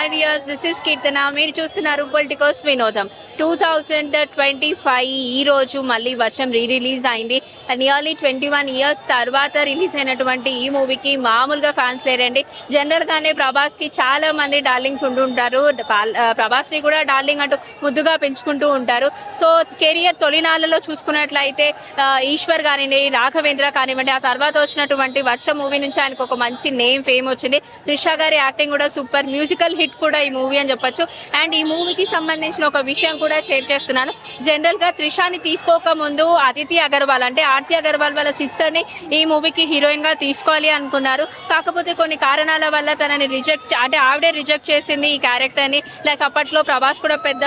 Hi viewers, this is కీర్తన. మీరు చూస్తున్నారు Politicos వినోదం. 2025 ఈ రోజు మళ్ళీ వర్షం రిలీజ్ అయింది. నియర్లీ 21 ఇయర్స్ తర్వాత రిలీజ్ అయినటువంటి ఈ మూవీకి మామూలుగా ఫ్యాన్స్ లేరండి. జనరల్గానే ప్రభాస్కి చాలా మంది డార్లింగ్స్ ఉంటుంటారు. ప్రభాస్ని కూడా డార్లింగ్ అంటూ ముద్దుగా పెంచుకుంటూ ఉంటారు. సో కెరియర్ తొలినాళ్ళలో చూసుకున్నట్లయితే ఈశ్వర్ కానివ్వండి, రాఘవేంద్ర కానివ్వండి, ఆ తర్వాత వచ్చినటువంటి వర్షం మూవీ నుంచి ఆయనకు ఒక మంచి నేమ్ ఫేమ్ వచ్చింది. త్రిష గారి యాక్టింగ్ కూడా సూపర్, మ్యూజికల్ హిట్ కూడా ఈ మూవీ అని చెప్పొచ్చు. అండ్ ఈ మూవీకి సంబంధించిన ఒక విషయం కూడా షేర్ చేస్తున్నాను. జనరల్గా త్రిషాని తీసుకోక ముందు అదితి అగర్వాల్ అంటే ఆర్తి అగర్వాల్ వాళ్ళ సిస్టర్ని ఈ మూవీకి హీరోయిన్గా తీసుకోవాలి అనుకున్నారు. కాకపోతే కొన్ని కారణాల వల్ల తనని ఆవిడే రిజెక్ట్ చేసింది ఈ క్యారెక్టర్ని. లైక్ అప్పట్లో ప్రభాస్ కూడా పెద్ద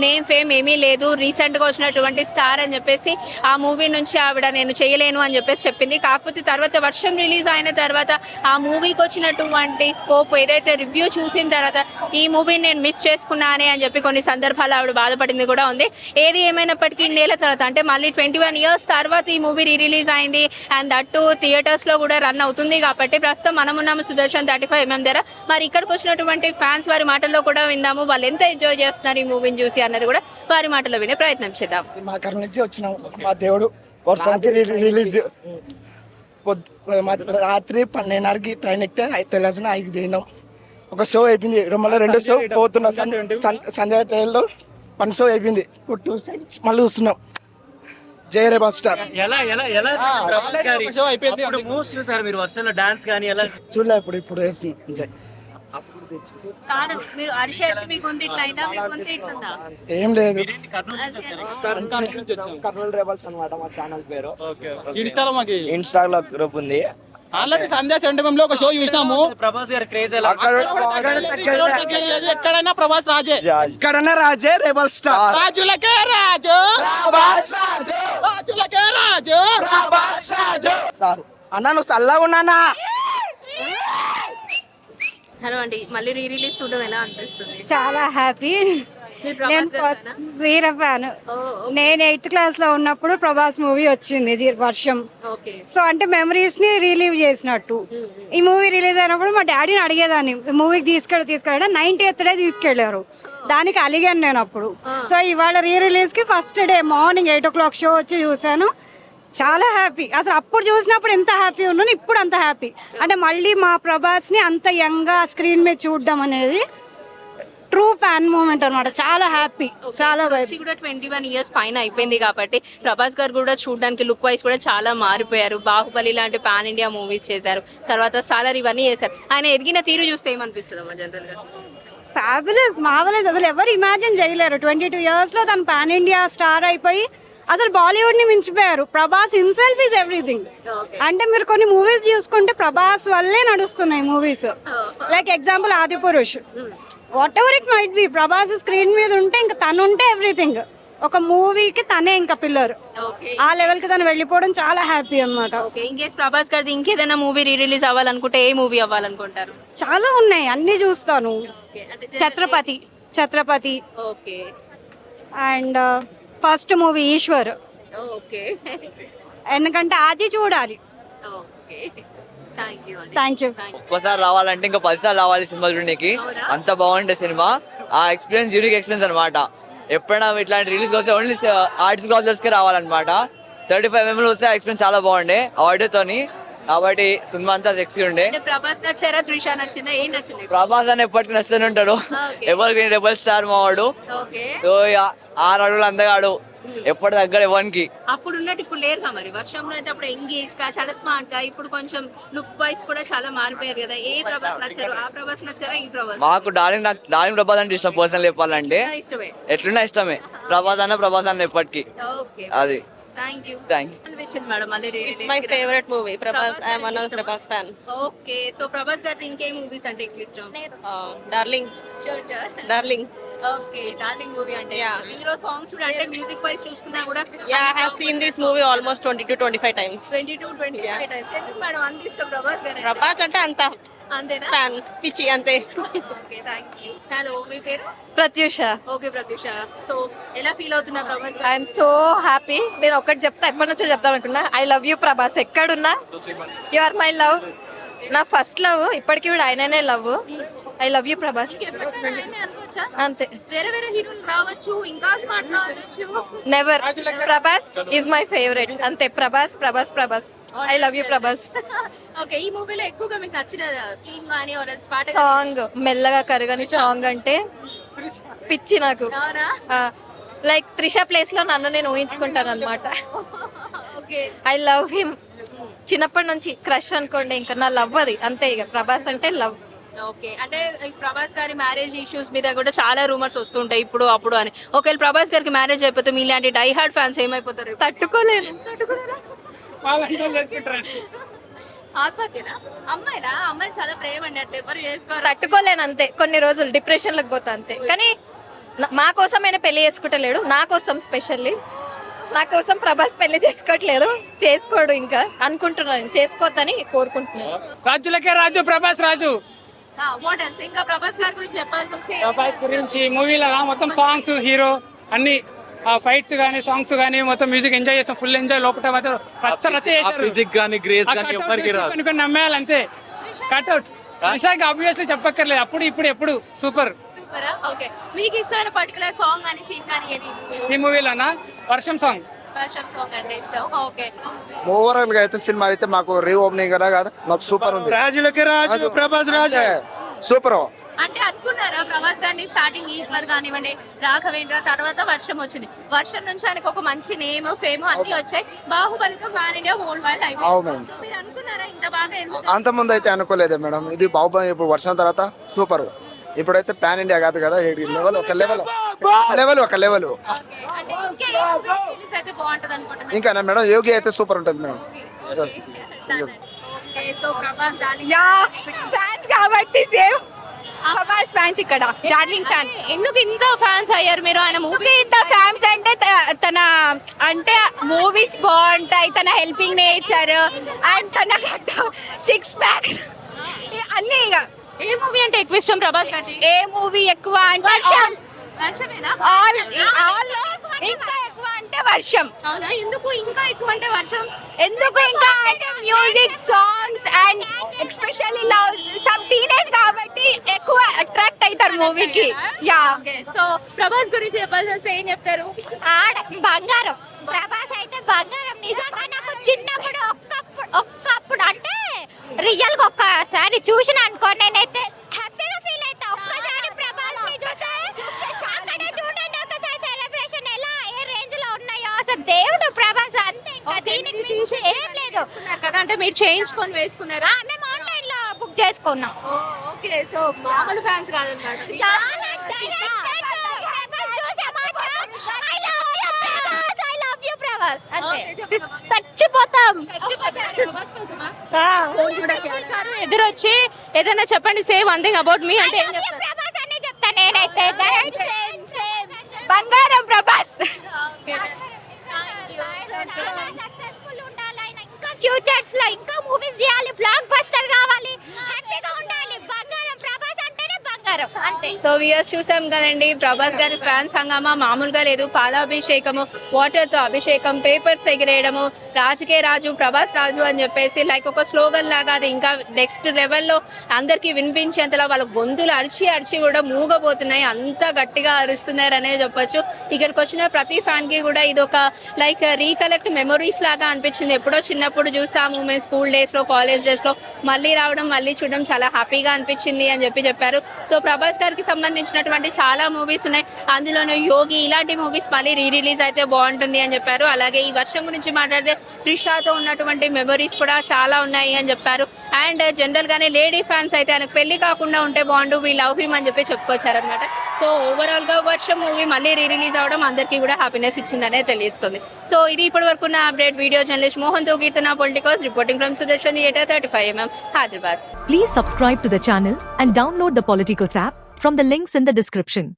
నేమ్ ఫేమ్ ఏమీ లేదు, రీసెంట్గా వచ్చినటువంటి స్టార్ అని చెప్పేసి ఆ మూవీ నుంచి ఆవిడ నేను చేయలేను అని చెప్పేసి చెప్పింది. కాకపోతే తర్వాత వర్షం రిలీజ్ అయిన తర్వాత ఆ మూవీకి వచ్చినటువంటి స్కోప్ ఏదైతే రివ్యూ చూసిన తర్వాత ఈ మూవీని నేను మిస్ చేసుకున్నానే అని చెప్పి కొన్ని సందర్భాలు ఆవిడ బాధపడింది కూడా ఉంది. ఏది ఏమైనప్పటికీ నెల తర్వాత అంటే మళ్ళీ 21 ఇయర్స్ తర్వాత ఈ మూవీ రిలీజ్ అయింది. అండ్ దట్టు థియేటర్స్లో కూడా రన్ అవుతుంది. కాబట్టి ప్రస్తుతం మనమున్నాము సుదర్శన్ 35mm దగ్గర. మరి ఇక్కడికి వచ్చినటువంటి ఫ్యాన్స్ వారి మాటల్లో కూడా విందాము, వాళ్ళు ఎంత ఎంజాయ్ చేస్తున్నారు ఈ మూవీని చూసి అన్నది కూడా వారి మాటల్లో వినే ప్రయత్నం చేద్దాం. మా కర్మ నుంచి వచ్చినాం, మా దేవుడు వర్షానికి రిలీజ్ రాత్రి 12:30కి ట్రైన్ ఎక్కితే తెల్లాసిన 5కి దిగినాం. ఒక షో అయిపోయింది, మళ్ళీ 2 షో పోతున్నాం. సంధ్య ట్రైన్లో 1 షో అయిపోయింది, 2 సైడ్స్ మళ్ళీ చూస్తున్నాం. జయ రే బస్ స్టార్ చూడలే, ఇప్పుడు వేస్తున్నాం. ఏం లేదు, కర్నూలు రెబల్స్ అన్నమాట మా ఛానల్ పేరు. ఇన్స్టాలో గ్రూప్ ఉంది. ఆల్రెడీ సంధ్యా సెంటిమెంట్ ఒక షో చూసినాము. ప్రభాస్ గారి క్రేజ్ ఎక్కడైనా ప్రభాస్ రాజే, ఎక్కడైనా రాజే రెబల్ స్టార్. రాజులకే రాజు, రాజులకే రాజు. సార్ అన్నా నువ్వు చల్లగా ఉన్నానా? హలో అండి, మళ్ళీ రిలీజ్ చూడడం ఎలా అనిపిస్తుంది? చాలా హ్యాపీ. నేను ఫస్ట్ వీర ఫ్యాన్. నేను 8th క్లాస్లో ఉన్నప్పుడు ప్రభాస్ మూవీ వచ్చింది, ఇది వర్షం. సో అంటే మెమరీస్ ని రిలీవ్ చేసినట్టు. ఈ మూవీ రిలీజ్ అయినప్పుడు మా డాడీని అడిగేదాన్ని, మూవీకి తీసుకెళ్ళాడు. 90th డే తీసుకెళ్లారు, దానికి అలిగాను నేను అప్పుడు. సో ఇవాళ రిలీజ్ కి first day morning 8 o'clock show వచ్చి చూసాను. చాలా హ్యాపీ. అసలు అప్పుడు చూసినప్పుడు ఎంత హ్యాపీ ఉన్నాను, ఇప్పుడు అంత హ్యాపీ. అంటే మళ్ళీ మా ప్రభాస్ని అంత యంగ్గా స్క్రీన్ మీద చూడడం అనేది ట్రూ ఫ్యాన్ మూమెంట్ అనమాట. చాలా హ్యాపీ, చాలా కూడా 21 ఇయర్స్ పైన అయిపోయింది కాబట్టి ప్రభాస్ గారు కూడా చూడడానికి లుక్ వైజ్ కూడా చాలా మారిపోయారు. బాహుబలి లాంటి పాన్ ఇండియా మూవీస్ చేశారు, తర్వాత సాలర్ ఇవన్నీ చేశారు. ఆయన ఎదిగిన తీరు చూస్తే ఏమనిపిస్తుంది అమ్మా జనరల్ గా? Fabulous, marvellous. అసలు ఎవరు ఇమాజిన్ చేయలేరు 22 yearsలో తను పాన్ ఇండియా స్టార్ అయిపోయి అసలు బాలీవుడ్ ని మించిపోయారు. Prabhas himself is everything. అంటే మీరు కొన్ని మూవీస్ చూసుకుంటే ప్రభాస్ వల్లే నడుస్తున్నాయి movies. Like example Adipurush, whatever it might be, Prabhas screen మీద ఉంటే ఇంకా తను ఉంటే ఎవ్రీథింగ్. ఒక మూవీకి తనే ఇంకా పిల్లర్. ఆ లెవెల్ కి తను వెళ్ళిపోవడం చాలా హ్యాపీ అనమాట. ఇన్కేస్ ప్రభాస్ గారిది ఇంకేదైనా మూవీ రిలీజ్ అవ్వాలనుకుంటే ఏ మూవీ అవ్వాలనుకుంటారు? చాలా ఉన్నాయి, అన్ని చూస్తాను. Chatrapati and first movie Eeshwar. ఎందుకంటే అది చూడాలి. Thank you. ఒక్కసారి రావాలంటే ఇంకా 10 సార్లు రావాలి సినిమా చూడడానికి, అంత బాగుండే సినిమా. ఆ ఎక్స్పీరియన్స్ యూనిక్ ఎక్స్పీరియన్స్ అనమాట. ఎప్పుడైనా ఇట్లాంటి రిలీజ్ వస్తే ఓన్లీ ఆర్టిస్ట్ క్రాజర్స్కే రావాలన్నమాట. 35mm వస్తే ఎక్స్పీరియన్స్ చాలా బాగుండే ఆడియోతోని. కాబట్టి సినిమా అంతా సెక్సీ ఉండే. ప్రభాస్ నచ్చారా, త్రిష నచ్చిందా, ఏం నచ్చింది? ప్రభాస్ అని ఎప్పటికీ నచ్చుతూనే ఉంటాడు, ఎవరికి రెబల్ స్టార్ మావాడు. సో 6 అడుగులు అందగాడు, ఎప్పటి దగ్గర ఎవరికి. అప్పుడు ఉన్నట్టు ఇప్పుడు లేరుగా మరి. వర్షంలో అయితే అప్పుడు ఎంగేజ్ గా చాలా స్మార్ట్ గా, ఇప్పుడు కొంచెం లుక్ వైస్ కూడా చాలా మారిపోయారు కదా. ఏ ప్రభాస్ నచ్చారు? ఆ ప్రభాస్ నచ్చారా, ఈ ప్రభాస్? మాకు డార్లింగ్ ప్రభాస్ అంటే ఇష్టం. పర్సనల్ చెప్పాలంటే ఎట్లున్నా ఇష్టమే. ప్రభాస్ అన్న ఎప్పటికీ అది. Thank you. Madam, it's my favorite movie. Prabhas, I am one of Prabhas fan. Okay, so Prabhas garu inke movies ante ikkishtam? Darling. Sure. Darling. Okay, Darling movie ante. Yeah. Indro songs kuda ante music wise chuskunna kuda. Yeah, I have seen this movie almost 20 to 25 times. 20 to 25 times. Enduku madam ante ishtam Prabhas garu? Prabhas ante anta అంతేనా? Fan పిచ్చి అంతే. Okay, thank you. Hello, మీ పేరు? Pratyusha. Okay Pratyusha, so ఎలా feel అవుతున్నా Prabhas? I'm so happy. నేను ఒకటి చెప్తా, ఎప్పటి నుంచో చెప్తాం అనుకున్నా. I love you Prabhas. ఎక్కడున్నా యు ఆర్ మై లవ్. నా ఫస్ట్ లవ్, ఇప్పటికీ కూడా ఆయననే love. I love you Prabhas అనుకోవచ్చా? అంతే. వేరే వేరే హీరోలు రావచ్చు, ఇంకా స్మార్ట్ కావచ్చు. Never. Prabhas is my favourite. అంతే. Prabhas Prabhas Prabhas. I love you Prabhas. Okay, ఈ మూవీలో ఎక్కువగా మీకు నచ్చిన సీన్ కానీ పాట సాంగ్ మెల్లగా కరగని సాంగ్ అంటే పిచ్చి నాకు. అవునా? లైక్ త్రిష ప్లేస్ లో నన్ను నేను ఊహించుకుంటాను అనమాట. Okay, I love him. చిన్నప్పటి నుంచి క్రష్ అనుకోండి, ఇంకా నా లవ్ అది. అంతే, ఇక ప్రభాస్ అంటే లవ్. ఓకే. అంటే ఈ ప్రభాస్ గారి మ్యారేజ్ ఇష్యూస్ మీద కూడా చాలా రూమర్స్ వస్తుంటాయి ఇప్పుడు అప్పుడు అని. ఒకవేళ ప్రభాస్ గారికి మ్యారేజ్ అయిపోతే మీలాంటి డై హార్డ్ ఫ్యాన్స్ ఏమైపోతారు? తట్టుకోలేను. ఆత్మహత్యనా? అమ్మాయిలు చాలా ప్రేమ అండి, అట్లా ఎవరు చేసుకోరు. తట్టుకోలేను అంతే. కొన్ని రోజులు డిప్రెషన్ లకు పోతా అంతే. కానీ మా కోసం ఆయన పెళ్లి చేసుకుంటలేడు, నా కోసం స్పెషల్లీ. నా కోసం ప్రభాస్ పెళ్లి చేసుకోవట్లేదు, చేసుకోడు ఇంకా అనుకుంటున్నాను. చేసుకోవద్దని కోరుకుంటున్నాను. రాజులకే రాజు ప్రభాస్ రాజు. What else? ఇంకా ప్రభాస్ గారి గురించి చెప్పాల్సి వస్తే ప్రభాస్ గురించి మూవీలో మొత్తం సాంగ్స్, హీరో అన్ని ఫైట్స్ గానీ సాంగ్స్ గానీ మొత్తం మ్యూజిక్ ఎంజాయ్ చేస్తాం. Full enjoy. లోపల మాత్రం రచ్చ చేశారు. ఫిజిక్ గానీ గ్రేస్ గానీ ఎవరికి రాదు. కొన్ని నమ్మేయాలి అంతే. కట్అవుట్ నిషాకి ఆబ్వియస్లీ చెప్పక్కర్లేదు. అప్పుడు ఇప్పుడు ఎప్పుడు సూపర్. సూపరా? ఓకే, మీకు ఇష్టమైన పర్టికులర్ సాంగ్ కానీ సీన్ కానీ ఏది ఈ మూవీలోనా? వర్షం సాంగ్. వర్షం సాంగ్ అంటే ఇష్టం. ఓకే. ఓవరాల్ గా అయితే సినిమా అయితే మాకు రీ ఓపెనింగ్ కదా కాదు, మాకు సూపర్ ఉంది. రాజులకే రాజు ప్రభాస్ రాజు. సూపర్. అంటే అనుకున్నారా ప్రభాస్ గారిని స్టార్టింగ్ ఈశ్వర్ కానివ్వండి, రాఘవేంద్ర, తర్వాత వర్షం వచ్చింది. వర్షం నుంచి ఆయనకు ఒక మంచి నేమ్, ఫేమ్ అన్ని వచ్చాయి. బాహుబలితో పాన్ ఇండియా వరల్డ్ వైడ్ అయిపోయింది. సో మీరు అనుకున్నారా ఇంత బాగా? అంత ముందు అయితే అనుకోలేదు మేడం. ఇది బాహుబలి ఇప్పుడు వర్షం తర్వాత సూపర్. ఇప్పుడైతే పాన్ ఇండియా కాదు కదా, లెవెల్ ఒక లెవెల్ ఒక లెవెల్. అయితే బాగుంటది అనుకుంటున్నాను. ఇంకా మేడం యోగి అయితే సూపర్ ఉంటుంది మేడం. సో ప్రభాస్ ఫ్యాన్స్ కాబట్టి సేమ్ ప్రభాస్ ఫ్యాన్స్ ఇక్కడ. Darling fan. ఎందుకు ఇంత ఫ్యాన్స్ అయ్యారు మీరు ఆయన మూవీ? ఇంత ఫ్యాన్స్ అంటే తన అంటే మూవీస్ బాగుంటాయి, తన హెల్పింగ్ నేచర్ అండ్ తన సిక్స్ ప్యాక్స్ అన్నీ. ఇక ఏ మూవీ అంటే ఎక్కువ ఇష్టం ప్రభాస్ గారి? ఏ మూవీ ఎక్కువ అంటే వర్షమేనా? ఇంకా ఎక్కువ అంటే వర్షం. అవునా? ఎందుకు ఇంకా ఎక్కువ అంటే వర్షం? ఎందుకు ఇంకా అంటే music, songs and especially love. Some teenage కాబట్టి ఎక్కువ అట్రాక్ట్ అవుతారు మూవీకి. యా. సో ప్రభాస్ గురించి చెప్పాల్సి వస్తే ఏం చెప్తారు? బంగారం. ప్రభాస్ అయితే బంగారం. నిజంగా నాకు చిన్నప్పుడు ఒక్కప్పుడు అంటే రియల్ గా ఒక్కసారి చూసిన అనుకో, నేనైతే హ్యాపీగా ఫీల్ అవుతా. ఒక్కసారి ప్రభాస్ ని చూస్తే అక్కడ చూడండి ఒకసారి సెలబ్రేషన్ ఎలా ఏ రేంజ్ లో ఉన్నాయో. అసలు దేవుడు ప్రభాస్ అంతే. ఇంకా దీనికి మించి ఏం లేదు కదా. అంటే మీరు చేయించుకొని వేసుకున్నారా? మేము ఆన్లైన్ లో బుక్ చేసుకున్నాం. ఓకే. సో మామూలు ఫ్యాన్స్ కాదన్నమాట. చాలా ప్రభాస్ అంతే. చచ్చిపోతాం. ఎదురొచ్చి ఏదైనా చెప్పండి, say one thing about me అంటే ఏం చెప్తారు? ప్రభాస్ అనే చెప్తా నేనైతే. బంగారం ప్రభాస్. సక్సెస్ఫుల్ ఉండాలి ఆయన. ఇంకా ఫ్యూచర్స్ లో ఇంకా మూవీస్ చేయాలి, బ్లాక్ బస్టర్ కావాలి, హ్యాపీగా ఉండాలి. బంగారం ప్రభాస్ అంటేనే బంగారం అంతే. సో వ్యూయర్స్ చూసాం కదండి, ప్రభాస్ గారి ఫ్యాన్స్ హంగామా మామూలుగా లేదు. పాలాభిషేకము, వాటర్ తో అభిషేకం, పేపర్స్ ఎగిరేయడము, రాజుకే రాజు ప్రభాస్ రాజు అని చెప్పేసి లైక్ ఒక స్లోగన్ లాగా అది ఇంకా నెక్స్ట్ లెవెల్లో అందరికీ వినిపించేంతలా వాళ్ళ గొంతులు అరిచి అరిచి కూడా మూగబోతున్నాయి. అంత గట్టిగా అరుస్తున్నారు అనే చెప్పొచ్చు. ఇక్కడికి వచ్చిన ప్రతి ఫ్యాన్ కి కూడా ఇది ఒక లైక్ రీకలెక్ట్ మెమొరీస్ లాగా అనిపించింది. ఎప్పుడో చిన్నప్పుడు చూసాము మేము స్కూల్ డేస్ లో, కాలేజ్ డేస్ లో, మళ్ళీ రావడం, మళ్ళీ చూడడం చాలా హ్యాపీగా అనిపించింది అని చెప్పారు. సో ప్రభాస్ గారికి సంబంధించినటువంటి చాలా మూవీస్ ఉన్నాయి, అందులోనూ యోగి ఇలాంటి మూవీస్ మళ్ళీ రిలీజ్ అయితే బాగుంటుంది అని చెప్పారు. అలాగే ఈ వర్షం గురించి మాట్లాడితే త్రిషాతో ఉన్నటువంటి మెమరీస్ కూడా చాలా ఉన్నాయి అని చెప్పారు. అండ్ జనరల్ గానే లేడీ ఫ్యాన్స్ అయితే ఆయనకు పెళ్లి కాకుండా ఉంటే బాగుండు, వీ లవ్ హిమ్ అని చెప్పుకొచ్చారనమాట. సో ఓవరాల్ గా వర్షం మూవీ మళ్ళీ రిలీజ్ అవడం అందరికీ కూడా హ్యాపీనెస్ ఇచ్చిందనే తెలుస్తుంది. సో ఇది ఇప్పటి వరకు ఉన్న అప్డేట్. వీడియో జర్నలిస్ట్ మోహన్ తో Keerthana, politicals, reporting from Sudarshan theatre 35mm, Hyderabad. Please subscribe to the channel and download the Politicos app from the links in the description.